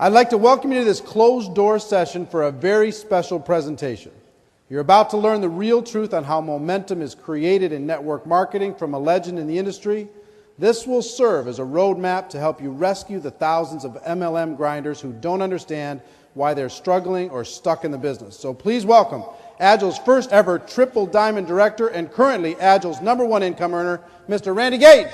I'd like to welcome you to this closed-door session for a very special presentation. You're about to learn the real truth on how momentum is created in network marketing from a legend in the industry. This will serve as a roadmap to help you rescue the thousands of MLM grinders who don't understand why they're struggling or stuck in the business. So please welcome Agile's first ever triple diamond director and currently Agile's #1 income earner, Mr. Randy Gage.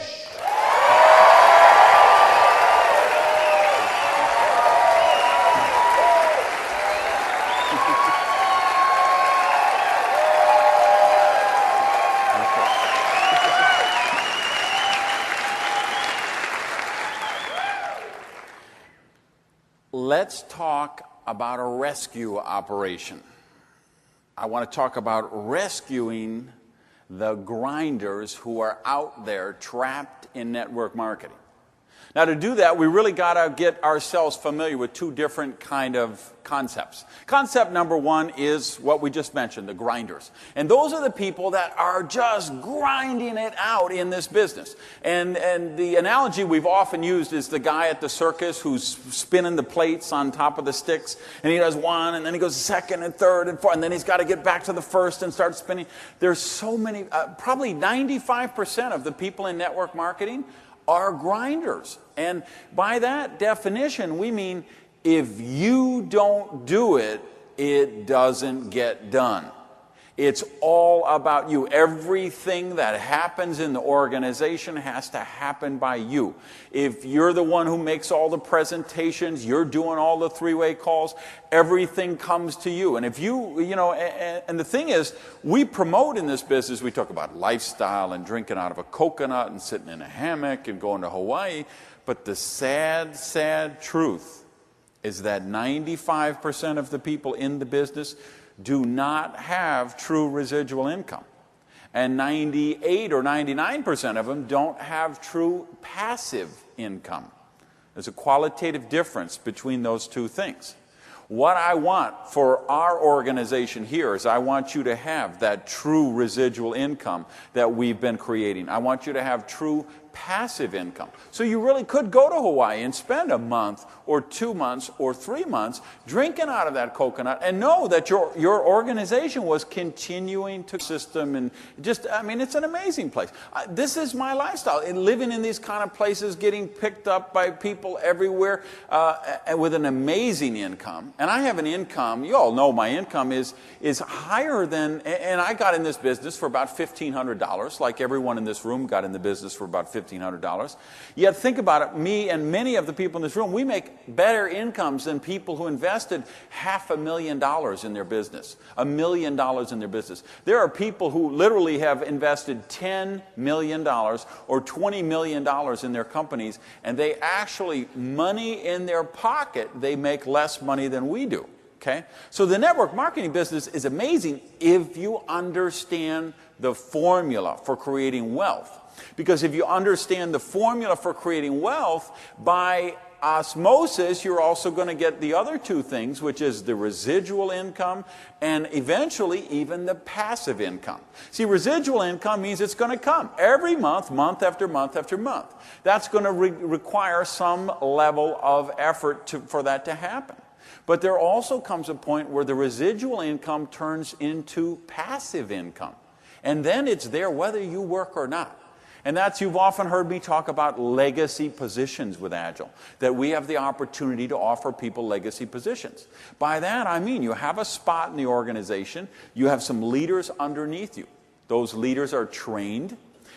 Let's talk about a rescue operation. I want to talk about rescuing the grinders who are out there trapped in network marketing. Now, to do that, we really got to get ourselves familiar with two different kind of concepts. Concept number one is what we just mentioned, the grinders. And those are the people that are just grinding it out in this business. And the analogy we've often used is the guy at the circus who's spinning the plates on top of the sticks. And he does one, and then he goes second and third and fourth, and then he's got to get back to the first and start spinning. There's so many, probably 95% of the people in network marketing are grinders. And by that definition, we mean if you don't do it, it doesn't get done. It's all about you. Everything that happens in the organization has to happen by you. If you're the one who makes all the presentations, you're doing all the three-way calls, everything comes to you. And if and the thing is, we promote in this business, we talk about lifestyle and drinking out of a coconut and sitting in a hammock and going to Hawaii. But the sad, sad truth is that 95% of the people in the business do not have true residual income. And 98 or 99% of them don't have true passive income. There's a qualitative difference between those two things. What I want for our organization here is I want you to have that true residual income that we've been creating. I want you to have true passive income. So you really could go to Hawaii and spend a month or 2 months or 3 months drinking out of that coconut and know that your organization was continuing to system and just, it's an amazing place. This is my lifestyle. Living in these kind of places, getting picked up by people everywhere with an amazing income. And I have an income, you all know my income is higher than, and I got in this business for about $1,500, like everyone in this room got in the business for about $1,500. Yet think about it, me and many of the people in this room, we make better incomes than people who invested $500,000 in their business, $1 million in their business. There are people who literally have invested $10 million or $20 million in their companies, and they actually, money in their pocket, they make less money than we do. Okay? So the network marketing business is amazing if you understand the formula for creating wealth. Because if you understand the formula for creating wealth, by osmosis, you're also going to get the other two things, which is the residual income and eventually even the passive income. See, residual income means it's going to come every month, month after month after month. That's going to require some level of effort for that to happen. But there also comes a point where the residual income turns into passive income. And then it's there whether you work or not. And you've often heard me talk about legacy positions with Agile, that we have the opportunity to offer people legacy positions. By that, I mean you have a spot in the organization, you have some leaders underneath you. Those leaders are trained.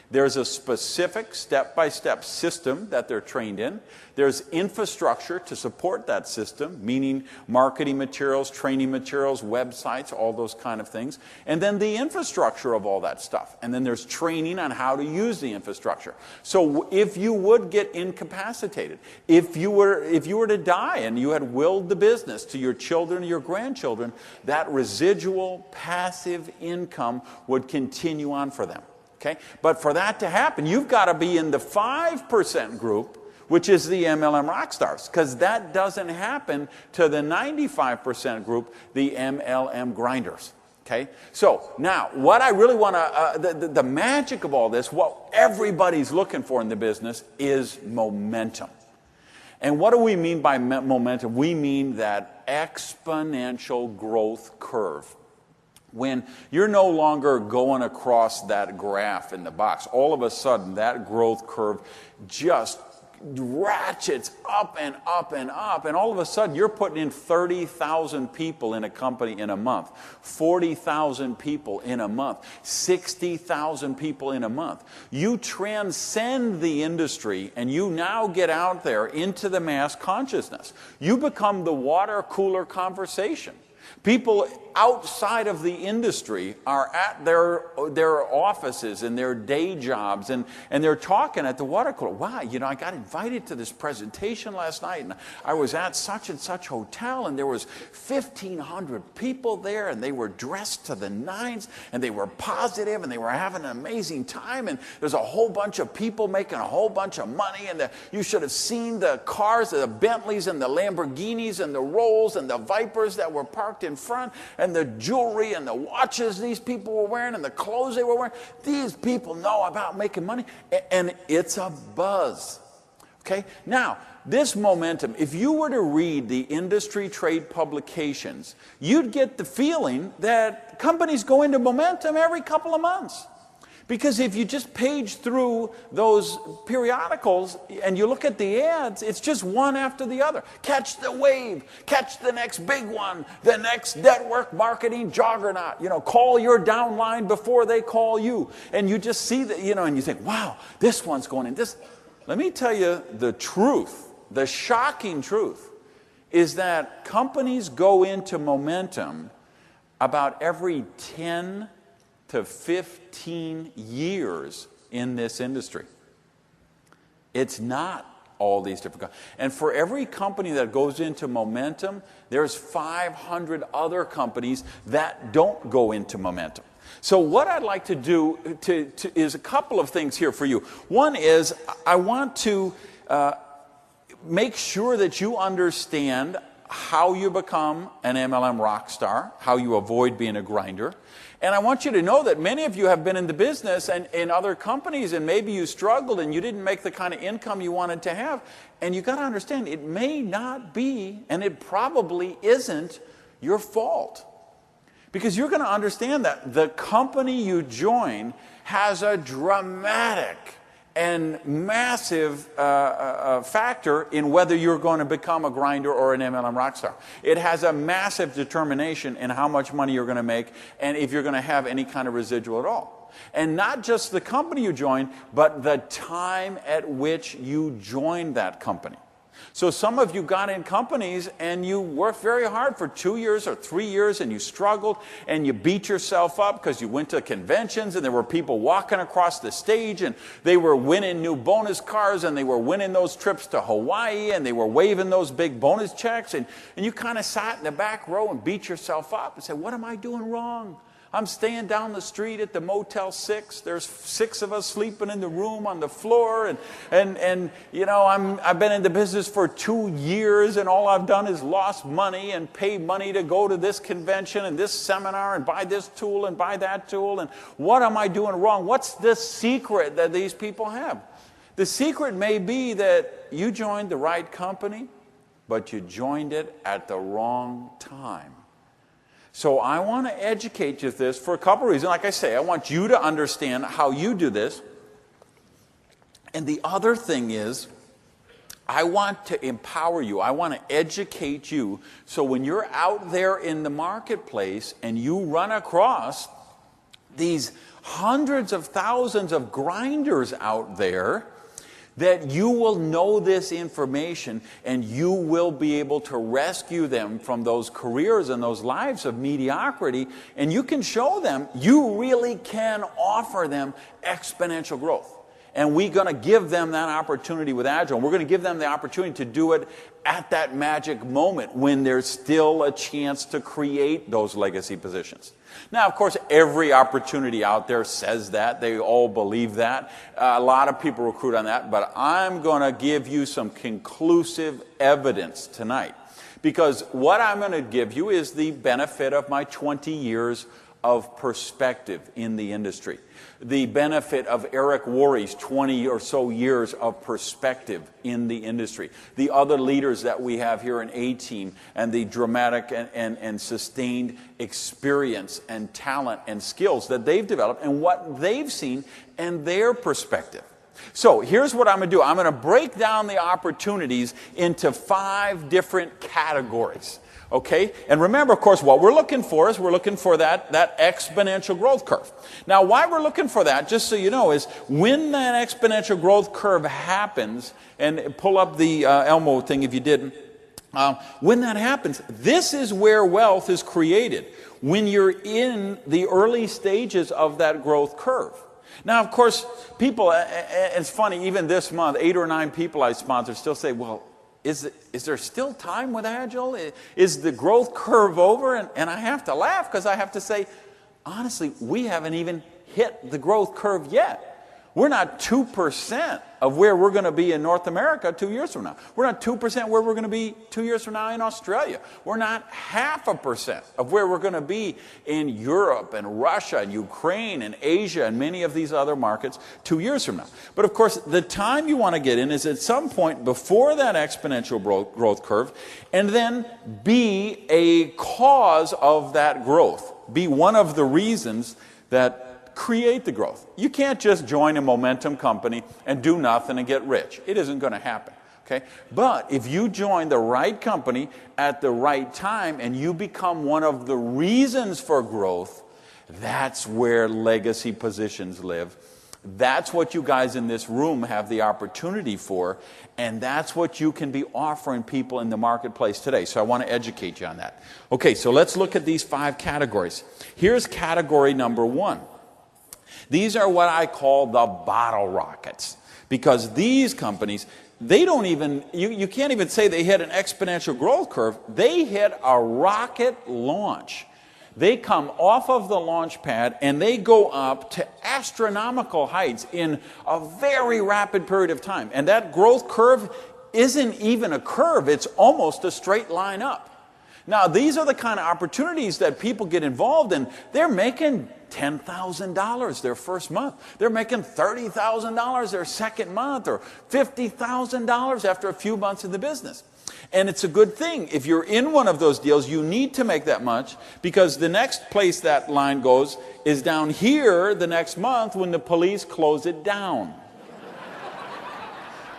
There's a specific step-by-step system that they're trained in. There's infrastructure to support that system, meaning marketing materials, training materials, websites, all those kind of things. And then the infrastructure of all that stuff. And then there's training on how to use the infrastructure. So if you would get incapacitated, if you were to die and you had willed the business to your children or your grandchildren, that residual passive income would continue on for them. Okay? But for that to happen, you've got to be in the 5% group, which is the MLM rock stars, because that doesn't happen to the 95% group, the MLM grinders. Okay? So now, what I really want to, the magic of all this, what everybody's looking for in the business is momentum. And what do we mean by momentum? We mean that exponential growth curve. When you're no longer going across that graph in the box, all of a sudden that growth curve just ratchets up and up and up, and all of a sudden you're putting in 30,000 people in a company in a month, 40,000 people in a month, 60,000 people in a month. You transcend the industry and you now get out there into the mass consciousness. You become the water cooler conversation. People outside of the industry are at their offices and their day jobs, and they're talking at the water cooler. Wow, I got invited to this presentation last night, and I was at such and such hotel, and there was 1,500 people there, and they were dressed to the nines, and they were positive, and they were having an amazing time, and there's a whole bunch of people making a whole bunch of money, and you should have seen the cars, the Bentleys, and the Lamborghinis, and the Rolls, and the Vipers that were parked in front, and the jewelry and the watches these people were wearing and the clothes they were wearing. These people know about making money, and it's a buzz. Okay? Now, this momentum, if you were to read the industry trade publications, you'd get the feeling that companies go into momentum every couple of months. Because if you just page through those periodicals and you look at the ads, it's just one after the other. Catch the wave, catch the next big one, the next network marketing juggernaut. Call your downline before they call you. And you just see that, and you think, wow, this one's going in. Let me tell you the truth, the shocking truth, is that companies go into momentum about every 10 to 15 years in this industry. It's not all these different companies. And for every company that goes into momentum, there's 500 other companies that don't go into momentum. So what I'd like to do is a couple of things here for you. One is I want to make sure that you understand how you become an MLM rock star, how you avoid being a grinder. And I want you to know that many of you have been in the business and in other companies, and maybe you struggled and you didn't make the kind of income you wanted to have. And you got to understand, it may not be, and it probably isn't, your fault. Because you're going to understand that the company you join has a dramatic and massive factor in whether you're going to become a grinder or an MLM rockstar. It has a massive determination in how much money you're going to make and if you're going to have any kind of residual at all. And not just the company you join, but the time at which you joined that company. So some of you got in companies and you worked very hard for 2 years or 3 years and you struggled and you beat yourself up because you went to conventions and there were people walking across the stage and they were winning new bonus cars and they were winning those trips to Hawaii and they were waving those big bonus checks and you kind of sat in the back row and beat yourself up and said, what am I doing wrong? I'm staying down the street at the Motel 6. There's 6 of us sleeping in the room on the floor. And I've been in the business for 2 years, and all I've done is lost money and pay money to go to this convention and this seminar and buy this tool and buy that tool. And what am I doing wrong? What's the secret that these people have? The secret may be that you joined the right company, but you joined it at the wrong time. So I want to educate you this for a couple of reasons. Like I say, I want you to understand how you do this. And the other thing is, I want to empower you. I want to educate you so when you're out there in the marketplace and you run across these hundreds of thousands of grinders out there, that you will know this information and you will be able to rescue them from those careers and those lives of mediocrity, and you can show them you really can offer them exponential growth. And we're going to give them that opportunity with Agile. We're going to give them the opportunity to do it at that magic moment when there's still a chance to create those legacy positions. Now, of course, every opportunity out there says that. They all believe that. A lot of people recruit on that. But I'm going to give you some conclusive evidence tonight. Because what I'm going to give you is the benefit of my 20 years of perspective in the industry. The benefit of Eric Worre's 20 or so years of perspective in the industry. The other leaders that we have here in A-Team, and the dramatic and sustained experience and talent and skills that they've developed and what they've seen and their perspective. So here's what I'm going to do. I'm going to break down the opportunities into 5 different categories. Okay? And remember, of course, what we're looking for is we're looking for that exponential growth curve. Now, why we're looking for that, just so you know, is when that exponential growth curve happens, and pull up the Elmo thing if you didn't, when that happens, this is where wealth is created, when you're in the early stages of that growth curve. Now, of course, people, it's funny, even this month, 8 or 9 people I sponsor still say, well, is there still time with Agile? Is the growth curve over? And I have to laugh because I have to say, honestly, we haven't even hit the growth curve yet. We're not 2% of where we're going to be in North America 2 years from now. We're not 2% where we're going to be 2 years from now in Australia. We're not 0.5% of where we're going to be in Europe and Russia and Ukraine and Asia and many of these other markets 2 years from now. But of course, the time you want to get in is at some point before that exponential growth curve, and then be a cause of that growth. Be one of the reasons that create the growth. You can't just join a momentum company and do nothing and get rich. It isn't going to happen. Okay? But if you join the right company at the right time and you become one of the reasons for growth, that's where legacy positions live. That's what you guys in this room have the opportunity for, and that's what you can be offering people in the marketplace today. So I want to educate you on that. Okay, so let's look at these 5 categories. Here's category number 1. These are what I call the bottle rockets, because these companies, they don't even, you can't even say they hit an exponential growth curve. They hit a rocket launch. They come off of the launch pad and they go up to astronomical heights in a very rapid period of time. And that growth curve isn't even a curve. It's almost a straight line up. Now, these are the kind of opportunities that people get involved in. They're making $10,000 their first month. They're making $30,000 their second month, or $50,000 after a few months in the business. And it's a good thing. If you're in one of those deals, you need to make that much, because the next place that line goes is down here the next month when the police close it down.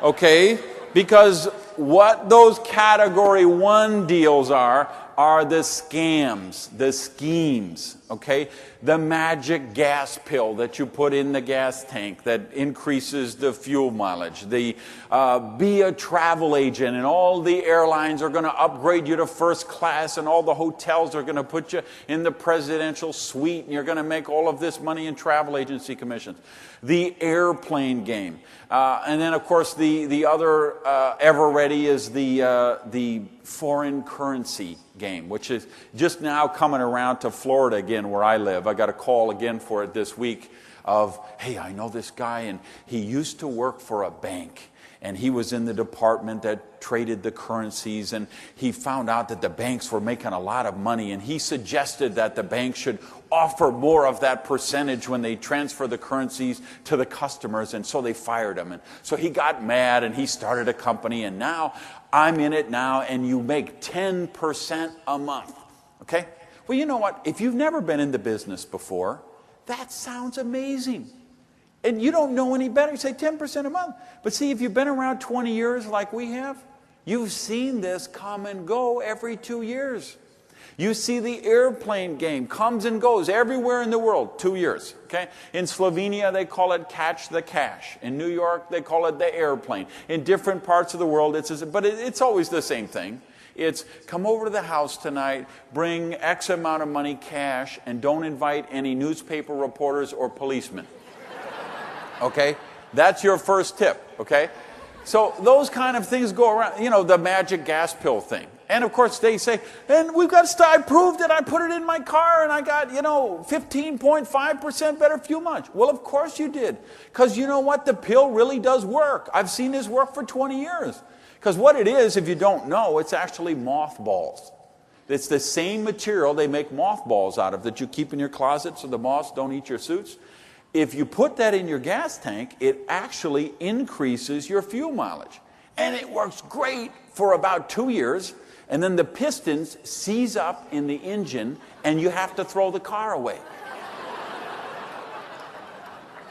Okay? Because what those category 1 deals are the scams, the schemes, okay? The magic gas pill that you put in the gas tank that increases the fuel mileage. The be a travel agent, and all the airlines are going to upgrade you to first class, and all the hotels are going to put you in the presidential suite, and you're going to make all of this money in travel agency commissions. The airplane game. And then, of course, the other ever ready is the foreign currency game, which is just now coming around to Florida again, where I live. I got a call again for it this week of, hey, I know this guy, and he used to work for a bank. And he was in the department that traded the currencies, and he found out that the banks were making a lot of money, and he suggested that the bank should offer more of that percentage when they transfer the currencies to the customers, and so they fired him. And so he got mad, and he started a company, and now I'm in it now, and you make 10% a month. Okay? Well, you know what? If you've never been in the business before, that sounds amazing. And you don't know any better. You say 10% a month. But see, if you've been around 20 years like we have, you've seen this come and go every 2 years. You see the airplane game comes and goes everywhere in the world, 2 years. Okay? In Slovenia, they call it catch the cash. In New York, they call it the airplane. In different parts of the world, it's always the same thing. It's come over to the house tonight, bring X amount of money cash, and don't invite any newspaper reporters or policemen. Okay? That's your first tip, okay? So those kind of things go around, the magic gas pill thing. And of course they say, and we've got to, I proved it, I put it in my car and I got, 15.5% better fuel mileage. Well, of course you did. Because you know what? The pill really does work. I've seen this work for 20 years. Because what it is, if you don't know, it's actually mothballs. It's the same material they make mothballs out of that you keep in your closet so the moths don't eat your suits. If you put that in your gas tank, it actually increases your fuel mileage. And it works great for about 2 years, and then the pistons seize up in the engine, and you have to throw the car away.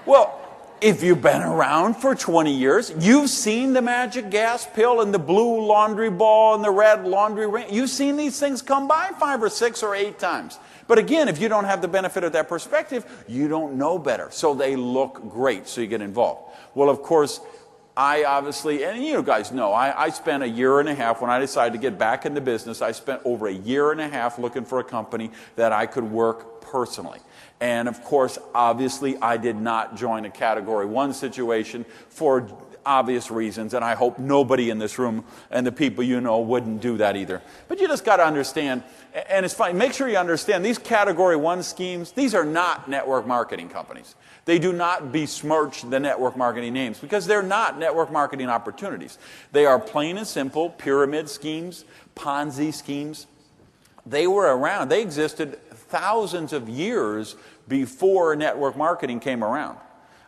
Well, if you've been around for 20 years, you've seen the magic gas pill and the blue laundry ball and the red laundry ring. You've seen these things come by 5 or 6 or 8 times. But again, if you don't have the benefit of that perspective, you don't know better. So they look great, so you get involved. Well, of course, I obviously, and you guys know, I spent a year and a half, when I decided to get back into business, I spent over a year and a half looking for a company that I could work personally. And of course, obviously, I did not join a Category 1 situation for obvious reasons, and I hope nobody in this room and the people you know wouldn't do that either. But you just got to understand, and it's fine, make sure you understand, these Category 1 schemes, these are not network marketing companies. They do not besmirch the network marketing names because they're not network marketing opportunities. They are plain and simple pyramid schemes, Ponzi schemes. They were around. They existed thousands of years before network marketing came around.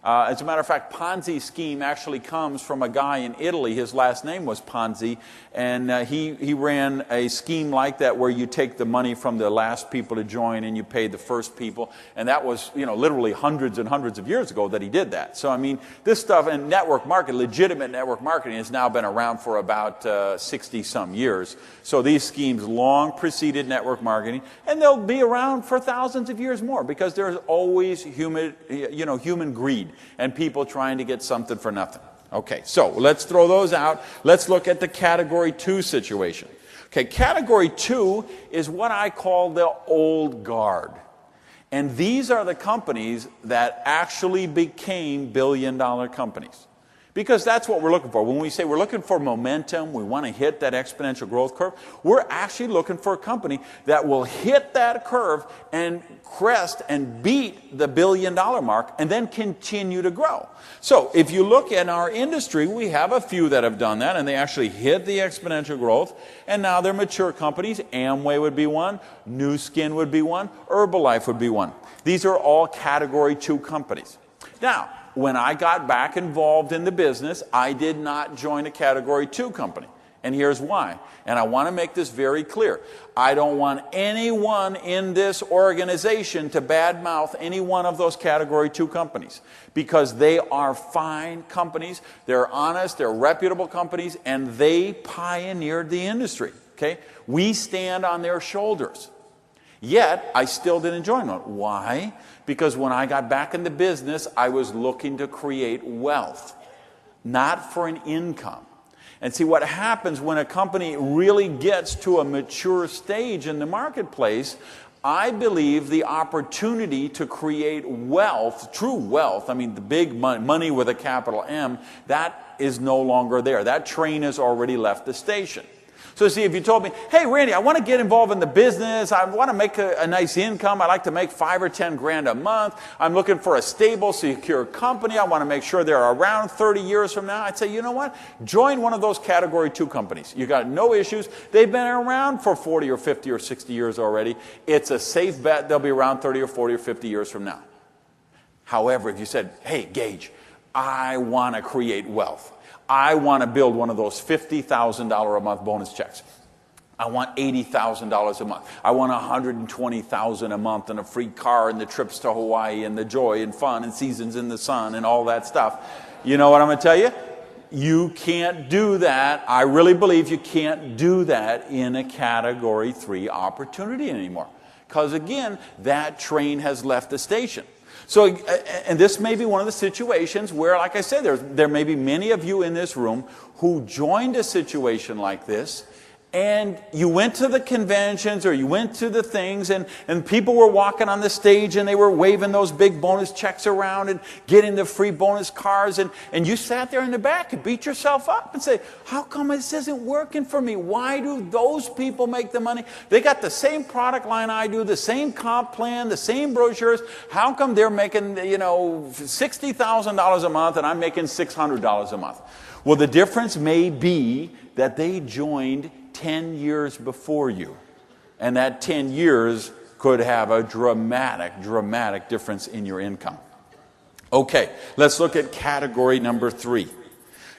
As a matter of fact, Ponzi scheme actually comes from a guy in Italy. His last name was Ponzi, and he ran a scheme like that where you take the money from the last people to join and you pay the first people. And that was, literally hundreds and hundreds of years ago that he did that. So, I mean, this stuff and network marketing, legitimate network marketing, has now been around for about 60-some years. So these schemes long preceded network marketing, and they'll be around for thousands of years more because there's always human greed and people trying to get something for nothing. Okay, so let's throw those out. Let's look at the Category 2 situation. Okay, Category 2 is what I call the old guard. And these are the companies that actually became billion-dollar companies. Because that's what we're looking for. When we say we're looking for momentum, we want to hit that exponential growth curve, we're actually looking for a company that will hit that curve and crest and beat the billion-dollar mark and then continue to grow. So if you look in our industry, we have a few that have done that, and they actually hit the exponential growth, and now they're mature companies. Amway would be one, New Skin would be one, Herbalife would be one. These are all Category 2 companies. Now, when I got back involved in the business, I did not join a Category 2 company. And here's why. And I want to make this very clear. I don't want anyone in this organization to badmouth any one of those Category 2 companies, because they are fine companies, they're honest, they're reputable companies, and they pioneered the industry. Okay? We stand on their shoulders. Yet, I still didn't join one. Why? Because when I got back in the business, I was looking to create wealth, not for an income. And see, what happens when a company really gets to a mature stage in the marketplace, I believe the opportunity to create wealth, true wealth, I mean the big money with a capital M, that is no longer there. That train has already left the station. So see, if you told me, hey, Randy, I want to get involved in the business. I want to make a nice income. I like to make 5 or 10 grand a month. I'm looking for a stable, secure company. I want to make sure they're around 30 years from now. I'd say, you know what? Join one of those Category 2 companies. You got no issues. They've been around for 40 or 50 or 60 years already. It's a safe bet they'll be around 30 or 40 or 50 years from now. However, if you said, hey, Gage, I want to create wealth. I want to build one of those $50,000 a month bonus checks. I want $80,000 a month. I want $120,000 a month and a free car and the trips to Hawaii and the joy and fun and seasons in the sun and all that stuff. You know what I'm going to tell you? You can't do that. I really believe you can't do that in a Category 3 opportunity anymore. Because again, that train has left the station. So, and this may be one of the situations where, like I said, there may be many of you in this room who joined a situation like this, and you went to the conventions or you went to the things, and people were walking on the stage and they were waving those big bonus checks around and getting the free bonus cars, and you sat there in the back and beat yourself up and say, how come this isn't working for me? Why do those people make the money? They got the same product line I do, the same comp plan, the same brochures. How come they're making, $60,000 a month and I'm making $600 a month? Well, the difference may be that they joined 10 years before you. And that 10 years could have a dramatic difference in your income. Okay, let's look at category number 3.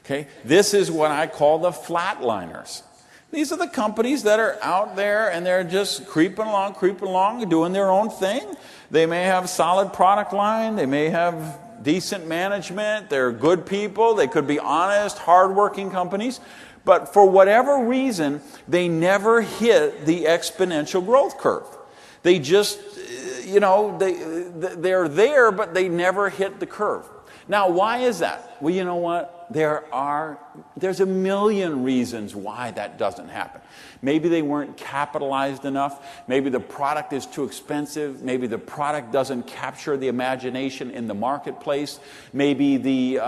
Okay, this is what I call the flatliners. These are the companies that are out there and they're just creeping along, doing their own thing. They may have solid product line, they may have decent management, they're good people, they could be honest, hardworking companies, but for whatever reason, they never hit the exponential growth curve. They just, they're there, but they never hit the curve. Now, why is that? Well, you know what? There's a million reasons why that doesn't happen. Maybe they weren't capitalized enough. Maybe the product is too expensive. Maybe the product doesn't capture the imagination in the marketplace. Maybe the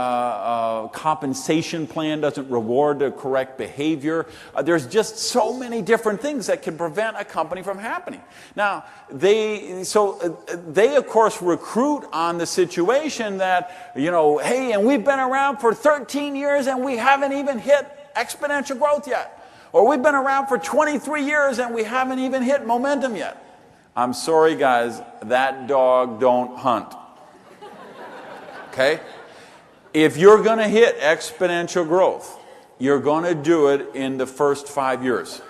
compensation plan doesn't reward the correct behavior. There's just so many different things that can prevent a company from happening. Now, they of course recruit on the situation that, hey, and we've been around for 13 years and we haven't even hit exponential growth yet. Or we've been around for 23 years and we haven't even hit momentum yet. I'm sorry, guys, that dog don't hunt. Okay? If you're going to hit exponential growth, you're going to do it in the first 5 years.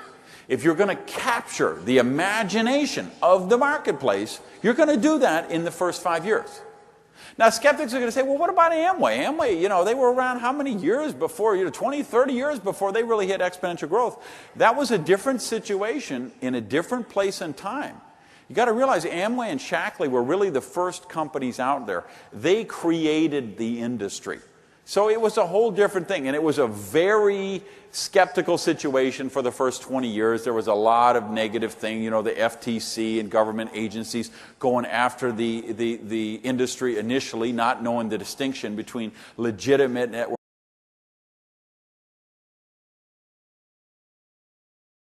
If you're going to capture the imagination of the marketplace, you're going to do that in the first 5 years. Now, skeptics are going to say, well, what about Amway? Amway, they were around how many years before, 20, 30 years before they really hit exponential growth. That was a different situation in a different place and time. You got to realize Amway and Shackley were really the first companies out there. They created the industry. So it was a whole different thing, and it was a very skeptical situation for the first 20 years. There was a lot of negative thing, the FTC and government agencies going after the industry initially, not knowing the distinction between legitimate network